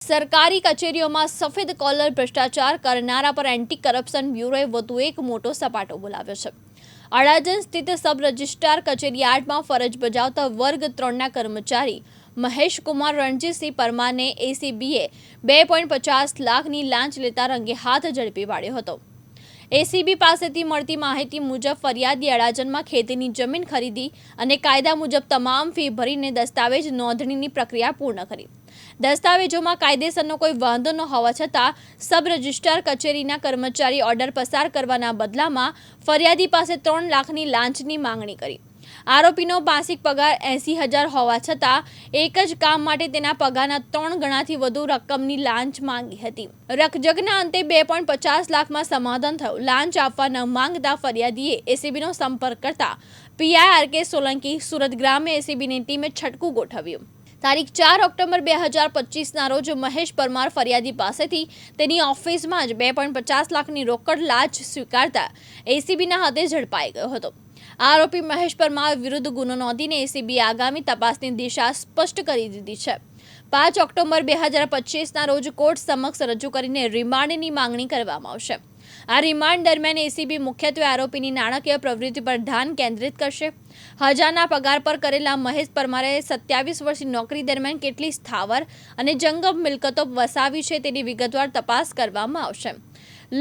સરકારી કચેરીઓમાં સફેદ કોલર ભ્રષ્ટાચાર કરનારા પર એન્ટી કરપ્શન બ્યુરોએ વધુ એક મોટો સપાટો બોલાવ્યો છે। અડાજણ સ્થિત સબ રજિસ્ટ્રાર કચેરી 8માં ફરજ બજાવતા વર્ગ 3ના કર્મચારી મહેશ કુમાર રણજીતસિંહ પરમારને એસીબીએ 2.50 લાખની લાંચ લેતા રંગે હાથ ઝડપી પાડ્યો હતો। એસીબી પાસેથી મળતી માહિતી મુજબ ફરિયાદી અડાજણમાં ખેતીની જમીન ખરીદી અને કાયદા મુજબ તમામ ફી ભરીને દસ્તાવેજ નોંધણીની પ્રક્રિયા પૂર્ણ કરી। દસ્તાવેજોમાં કાયદેસરનો કોઈ વાંધો ન હોવા છતાં સબ રજિસ્ટ્રાર કચેરીના કર્મચારી ઓર્ડર પસાર કરવાના બદલામાં ફરિયાદી પાસે 3 લાખની લાંચની માંગણી કરી। આરોપીનો માસિક પગાર 80,000 હોવા છતાં એક જ કામ માટે તેના પગારના 3 ગણાથી વધુ રકમની લાંચ માંગી હતી। રકજકના અંતે 2.50 લાખમાં સમાધાન થયું। લાંચ આપવા ન માંગતા ફરિયાદીએ એસીબીનો સંપર્ક કરતા પીઆઈ આર.કે. સોલંકી સુરત ગ્રામ્ય એસીબીની ટીમે છટકું ગોઠવ્યું। તારીખ 4 ઓક્ટોબર 2025ના રોજ મહેશ પરમાર ફરિયાદી પાસેથી તેની ઓફિસમાં જ 2.50 લાખની રોકડ લાંચ સ્વીકારતા એસીબીના હાથે ઝડપાઈ ગયો હતો। આરોપી મહેશ પરમાર વિરુદ્ધ ગુનો નોંધીને એસીબીએ આગામી તપાસની દિશા સ્પષ્ટ કરી દીધી છે। 5 ઓક્ટોબર 2025ના રોજ કોર્ટ સમક્ષ રજૂ કરીને રિમાન્ડની માંગણી કરવામાં આવશે। આ રિમાન્ડ દરમિયાન એસીબી મુખ્યત્વે આરોપીની નાણાકીય પ્રવૃત્તિ પર ધ્યાન કેન્દ્રિત કરશે। હજારના પગાર પર કરેલા મહેશ પરમારે 27 વર્ષની નોકરી દરમિયાન કેટલી સ્થાવર અને જંગમ મિલકતો વસાવી છે તેની વિગતવાર તપાસ કરવામાં આવશે।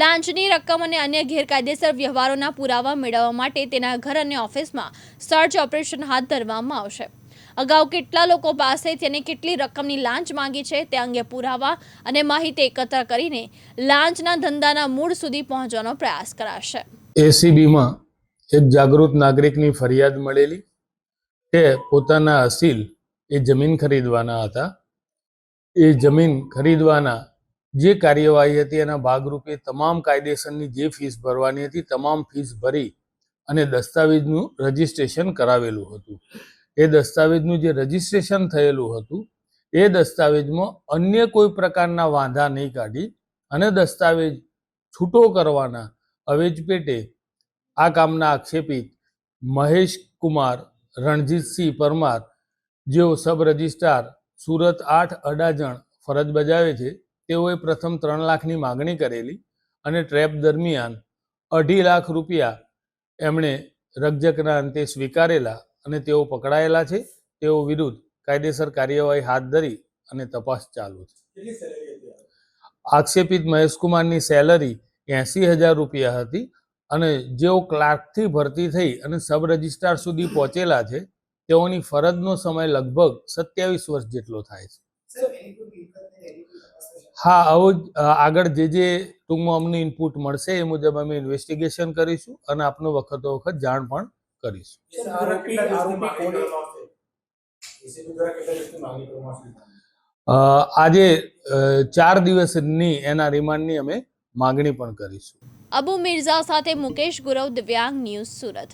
લાંચની રકમ અને અન્ય ગેરકાયદેસર વ્યવહારોના પુરાવા મેળવવા માટે તેના ઘર અને ઓફિસમાં સર્ચ ઓપરેશન હાથ ધરવામાં આવશે। અગાઉ કેટલા લોકો પાસેથી અને કેટલી રકમની લાંચ માંગી છે તે અંગે પુરાવા અને માહિતી એકત્ર કરીને લાંચના ધંધાના મૂળ સુધી પહોંચવાનો પ્રયાસ કરાશે। એસીબીમાં એક જાગૃત નાગરિકની ફરિયાદ મળેલી કે પોતાના અસીલ એ જમીન ખરીદવાના હતા। એ જમીન ખરીદવાના જે કાર્યવાહી હતી એના ભાગરૂપે તમામ કાયદેસરની જે ફીસ ભરવાની હતી તમામ ફીસ ભરી અને દસ્તાવેજનું રજિસ્ટ્રેશન કરાવેલું હતું। એ દસ્તાવેજનું જે રજિસ્ટ્રેશન થયેલું હતું એ દસ્તાવેજમાં અન્ય કોઈ પ્રકારના વાંધા નહીં કાઢી અને દસ્તાવેજ છૂટો કરવાના અવેજ પેટે આ કામના આક્ષેપિત મહેશ કુમાર રણજીતસિંહ પરમાર જેઓ સબ રજિસ્ટ્રાર સુરત 8 અડાજણ ફરજ બજાવે છે તેઓએ પ્રથમ 3 લાખની માગણી કરેલી અને ટ્રેપ દરમિયાન 2.5 લાખ રૂપિયા એમણે રકજકના અંતે સ્વીકારેલા અને તેઓ પકડાયેલા છે। તેઓ વિરુદ્ધ કાયદેસર કાર્યવાહી હાથ ધરી અને તપાસ ચાલુ છે। આક્ષેપિત મહેશકુમારની સેલરી 80,000 રૂપિયા હતી અને જેઓ ક્લાર્કથી ભરતી થઈ અને સબ રજિસ્ટ્રાર સુધી પહોંચેલા છે તેઓની ફરજનો સમય લગભગ 27 વર્ષ જેટલો થાય છે। હા, આવું આગળ જે ટૂંકમાં અમને ઇનપુટ મળશે એ મુજબ અમે ઇન્વેસ્ટિગેશન કરીશું અને આપનો વખતો વખત જાણ પણ કરીશું। આજે 4 દિવસની એના રિમાન્ડની અમે માગણી પણ કરીશું। અબુ મિર્ઝા સાથે મુકેશ ગુરવ, દિવ્યાંગ ન્યૂઝ, સુરત।